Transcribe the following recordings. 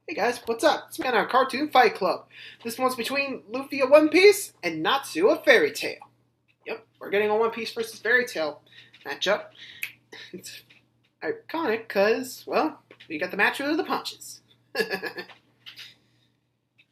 Hey guys, what's up? It's Man on Cartoon Fight Club. This one's between Luffy of One Piece and Natsu of Fairy Tail. Yep, we're getting a One Piece versus Fairy Tail matchup. It's iconic because, well, we got the match of the punches.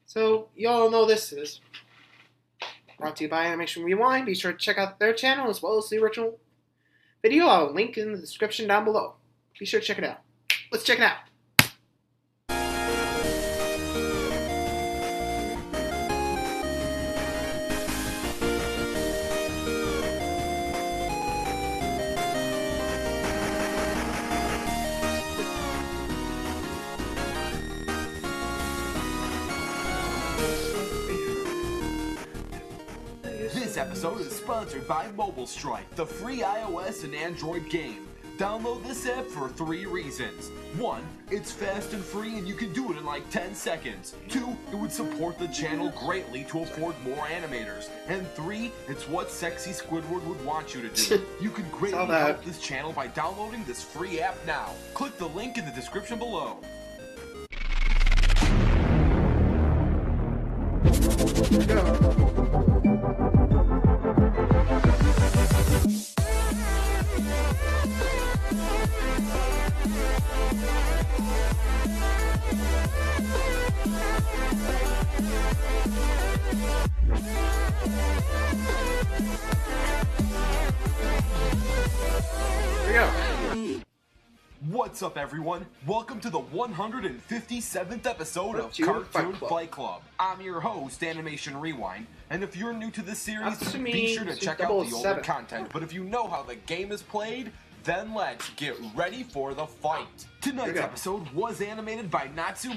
So, y'all know this is brought to you by Animation Rewind. Be sure to check out their channel as well as the original video. I'll link in the description down below. Be sure to check it out. Let's check it out. This episode is sponsored by Mobile Strike, the free iOS and Android game. Download this app for 3 reasons. 1, it's fast and free and you can do it in like 10 seconds. 2, it would support the channel greatly to afford more animators. And 3, it's what Sexy Squidward would want you to do. You can greatly help this channel by downloading this free app now. Click the link in the description below. Here we go. What's up, everyone? Welcome to the 157th episode of Cartoon Fight Club. I'm your host, Animation Rewind, and if you're new to this series, be sure to check out the older content. But if you know how the game is played, then let's get ready for the fight. Tonight's episode was animated by Natsu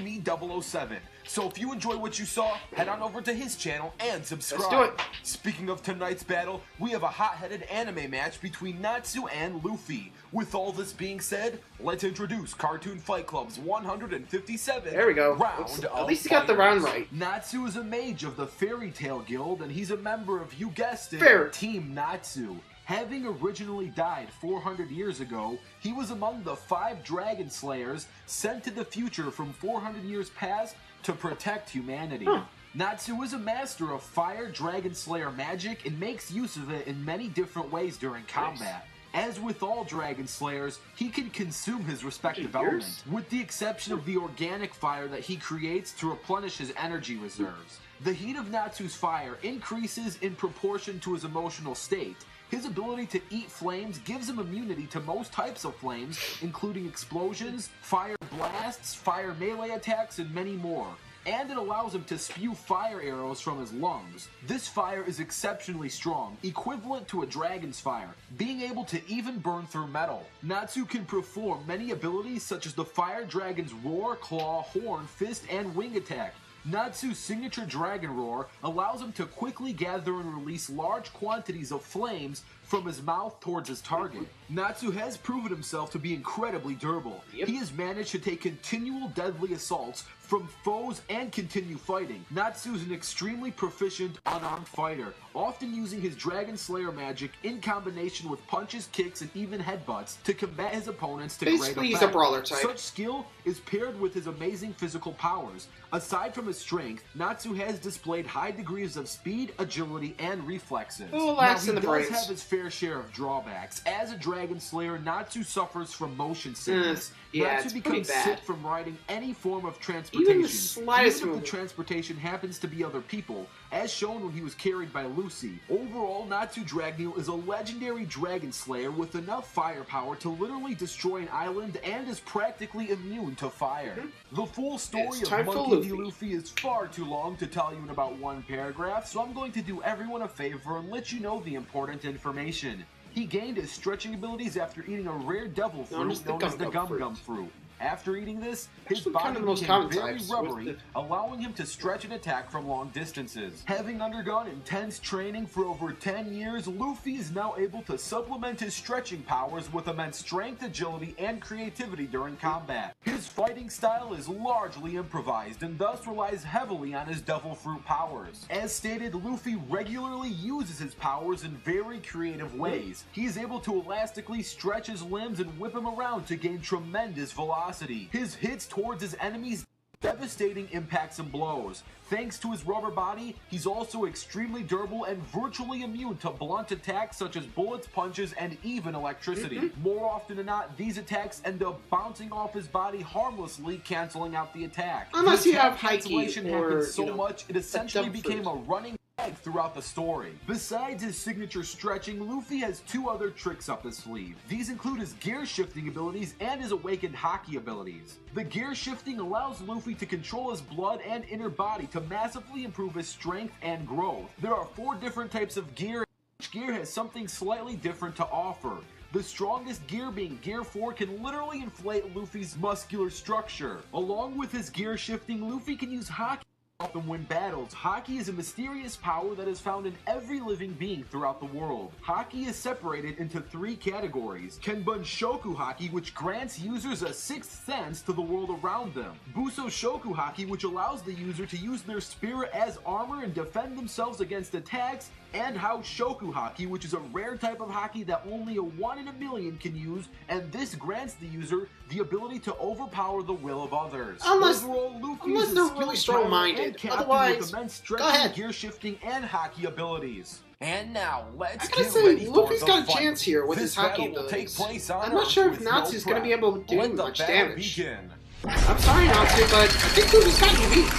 007. So if you enjoy what you saw, head on over to his channel and subscribe. Let's do it. Speaking of tonight's battle, we have a hot-headed anime match between Natsu and Luffy. With all this being said, let's introduce Cartoon Fight Club's 157th there we go. round of At least he got the round right. Natsu is a mage of the Fairy Tail Guild, and he's a member of, you guessed it, Team Natsu. Having originally died 400 years ago, he was among the 5 Dragon Slayers sent to the future from 400 years past to protect humanity. Natsu is a master of Fire Dragon Slayer magic and makes use of it in many different ways during combat. As with all Dragon Slayers, he can consume his respective element, with the exception of the organic fire that he creates to replenish his energy reserves. The heat of Natsu's fire increases in proportion to his emotional state. His ability to eat flames gives him immunity to most types of flames, including explosions, fire blasts, fire melee attacks, and many more. And it allows him to spew fire arrows from his lungs. This fire is exceptionally strong, equivalent to a dragon's fire, being able to even burn through metal. Natsu can perform many abilities such as the Fire Dragon's Roar, Claw, Horn, Fist, and Wing attack. Natsu's signature Dragon Roar allows him to quickly gather and release large quantities of flames from his mouth towards his target. Natsu has proven himself to be incredibly durable. He has managed to take continual deadly assaults from foes and continue fighting. Natsu is an extremely proficient unarmed fighter, often using his Dragon Slayer magic in combination with punches, kicks, and even headbutts to combat his opponents to great effect. He's a brawler type. Such skill is paired with his amazing physical powers. Aside from his strength, Natsu has displayed high degrees of speed, agility, and reflexes. Now, he does have his fair share of drawbacks. As a Dragon Slayer, Natsu suffers from motion sickness. Natsu becomes sick from riding any form of transportation, even if the transportation happens to be other people, as shown when he was carried by Lucy. Overall, Natsu Dragneel is a legendary Dragon Slayer with enough firepower to literally destroy an island and is practically immune to fire. The full story of Monkey D. Luffy is far too long to tell you in about 1 paragraph, so I'm going to do everyone a favor and let you know the important information. He gained his stretching abilities after eating a rare devil fruit known as the Gum Gum Fruit. After eating this, his body became very rubbery, allowing him to stretch and attack from long distances. Having undergone intense training for over 10 years, Luffy is now able to supplement his stretching powers with immense strength, agility, and creativity during combat. His fighting style is largely improvised and thus relies heavily on his devil fruit powers. As stated, Luffy regularly uses his powers in very creative ways. He is able to elastically stretch his limbs and whip him around to gain tremendous velocity. His hits towards his enemies devastating impacts and blows. Thanks to his rubber body, he's also extremely durable and virtually immune to blunt attacks such as bullets, punches, and even electricity. More often than not, these attacks end up bouncing off his body harmlessly, canceling out the attack. Unless the you attack have high key cancellation or, happens so much, it essentially became fruit. a running throughout the story. Besides his signature stretching, Luffy has two other tricks up his sleeve. These include his gear shifting abilities and his awakened haki abilities. The gear shifting allows Luffy to control his blood and inner body to massively improve his strength and growth. There are 4 different types of gear, and each gear has something slightly different to offer. The strongest gear being Gear 4 can literally inflate Luffy's muscular structure. Along with his gear shifting, Luffy can use haki help him win battles. Haki is a mysterious power that is found in every living being throughout the world. Haki is separated into 3 categories. Kenbun Shoku Haki, which grants users a 6th sense to the world around them. Buso Shoku Haki, which allows the user to use their spirit as armor and defend themselves against attacks. And House Shoku Haki, which is a rare type of haki that only a 1 in a million can use, and this grants the user the ability to overpower the will of others. Unless Luffy they're really strong-minded. Otherwise, with immense go stretching, ahead. gear shifting, and haki abilities. And now, let's I gotta get say, ready Luffy's for got a the fight. chance here with This his haki battle will take abilities. place on I'm not Earth sure if with no Natsu's gonna be prep. able to do Let the much battle damage. begin. I'm sorry, Natsu, but I think Luffy's got you beat.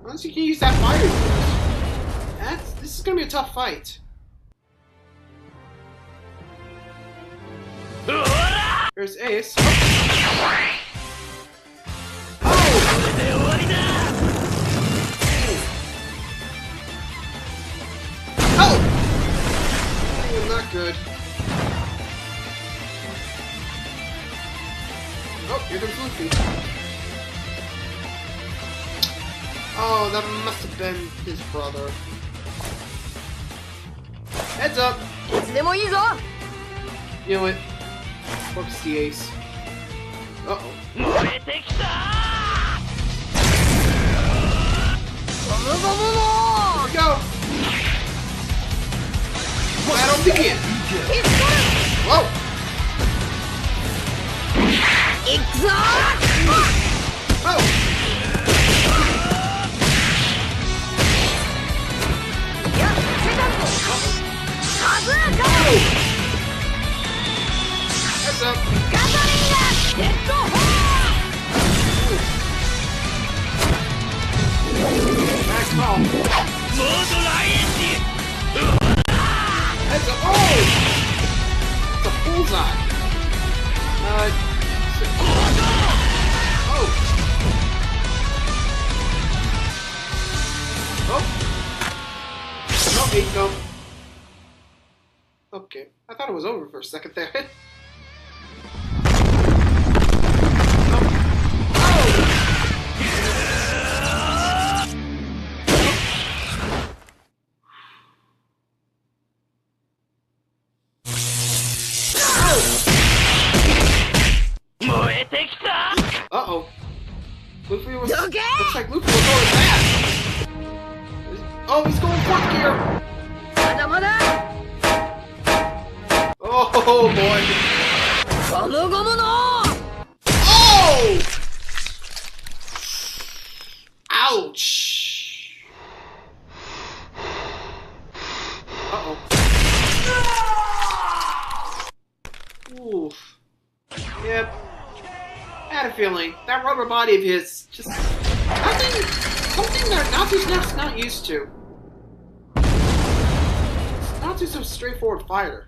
Unless you can use that fire. This is gonna be a tough fight. There's Ace. Oh, not good. Oh, here comes Luffy. Oh, that must have been his brother. Heads up! You know it. Whoops, the ace. Uh-oh. Here we go! Battle begin! Whoa! Oh! Heads up! Back call. Heads up! Oh! It's a bullseye! Oh! Oh! No, 8 no. Okay, I thought it was over for a second there. Uh-oh. Luffy was... Looks like Luffy was going fast. Oh, he's going 4th gear. Oh, boy. Oh! Ouch. Uh-oh. Oof. Yep. I had a feeling. That rubber body of his, just something that Natsu's just not used to. Natsu's a straightforward fighter,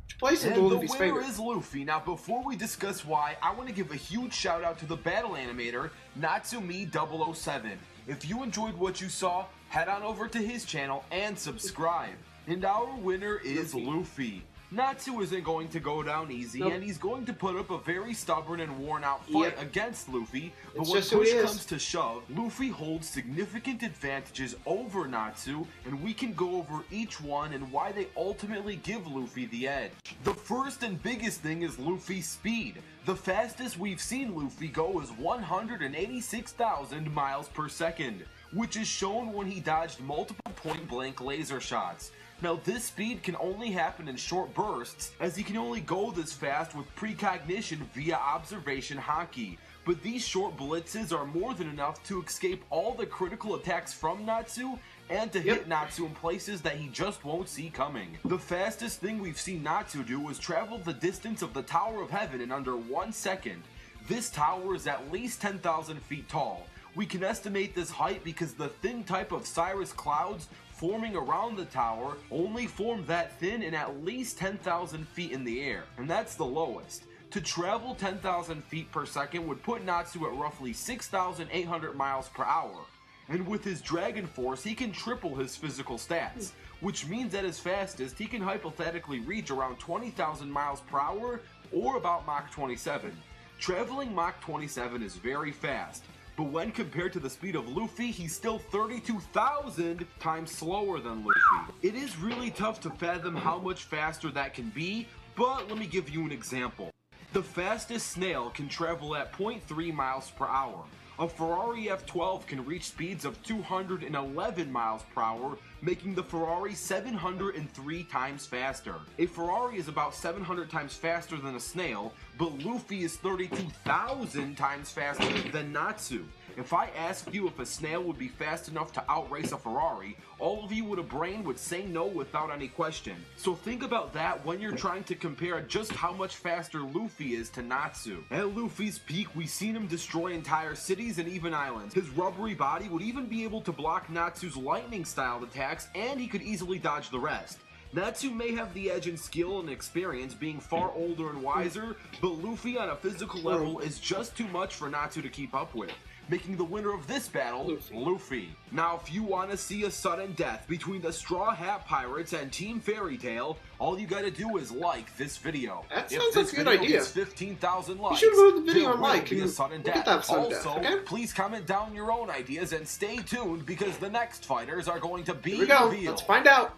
which plays into Luffy's favor. And the winner is Luffy. Now, before we discuss why, I want to give a huge shout out to the battle animator, Natsumi007. If you enjoyed what you saw, head on over to his channel and subscribe. And our winner is Luffy. Natsu isn't going to go down easy, and he's going to put up a very stubborn and worn-out fight against Luffy, but when push comes to shove, Luffy holds significant advantages over Natsu, and we can go over each one and why they ultimately give Luffy the edge. The first and biggest thing is Luffy's speed. The fastest we've seen Luffy go is 186,000 miles per second, which is shown when he dodged multiple point-blank laser shots. Now, this speed can only happen in short bursts, as he can only go this fast with precognition via observation haki. but these short blitzes are more than enough to escape all the critical attacks from Natsu and to hit Natsu in places that he just won't see coming. The fastest thing we've seen Natsu do was travel the distance of the Tower of Heaven in under 1 second. This tower is at least 10,000 feet tall. We can estimate this height because the thin type of cirrus clouds forming around the tower only form that thin in at least 10,000 feet in the air, and that's the lowest. To travel 10,000 feet per second would put Natsu at roughly 6,800 miles per hour. And with his Dragon Force, he can triple his physical stats, which means at his fastest, he can hypothetically reach around 20,000 miles per hour, or about Mach 27. Traveling Mach 27 is very fast, but when compared to the speed of Luffy, he's still 32,000 times slower than Luffy. It is really tough to fathom how much faster that can be, but let me give you an example. The fastest snail can travel at 0.3 miles per hour. A Ferrari F12 can reach speeds of 211 miles per hour, making the Ferrari 703 times faster. A Ferrari is about 700 times faster than a snail, but Luffy is 32,000 times faster than Natsu. If I asked you if a snail would be fast enough to outrace a Ferrari, all of you with a brain would say no without any question. So think about that when you're trying to compare just how much faster Luffy is to Natsu. At Luffy's peak, we've seen him destroy entire cities and even islands. His rubbery body would even be able to block Natsu's lightning-styled attacks, and he could easily dodge the rest. Natsu may have the edge in skill and experience, being far older and wiser, but Luffy on a physical level is just too much for Natsu to keep up with, making the winner of this battle, Luffy. Now, if you want to see a sudden death between the Straw Hat Pirates and Team Fairy Tail, all you gotta do is like this video. That sounds like a good idea. If this video gets 15,000 likes, you should move the video on there will like be a sudden death. Also, please comment down your own ideas and stay tuned because the next fighters are going to be Here we go. revealed. Let's find out.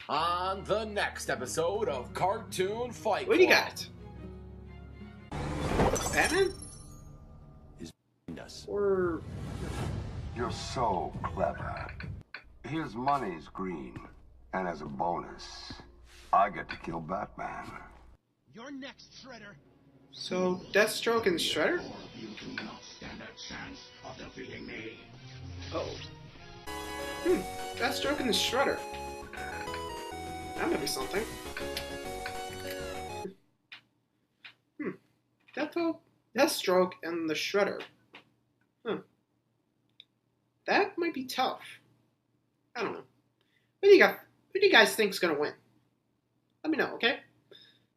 On the next episode of Cartoon Fight Club. What do you got? Batman? Or... You're so clever. His money's green, and as a bonus, I get to kill Batman. You're next, Shredder. So, Deathstroke and Shredder? You do not stand a chance of defeating me. Oh. Deathstroke and the Shredder. That might be something. Deathstroke and the Shredder. That might be tough. I don't know. Who do you guys think's gonna win? Let me know, okay?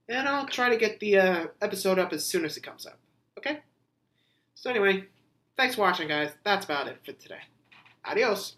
And I'll try to get the episode up as soon as it comes up. Okay? So anyway, thanks for watching, guys. That's about it for today. Adios.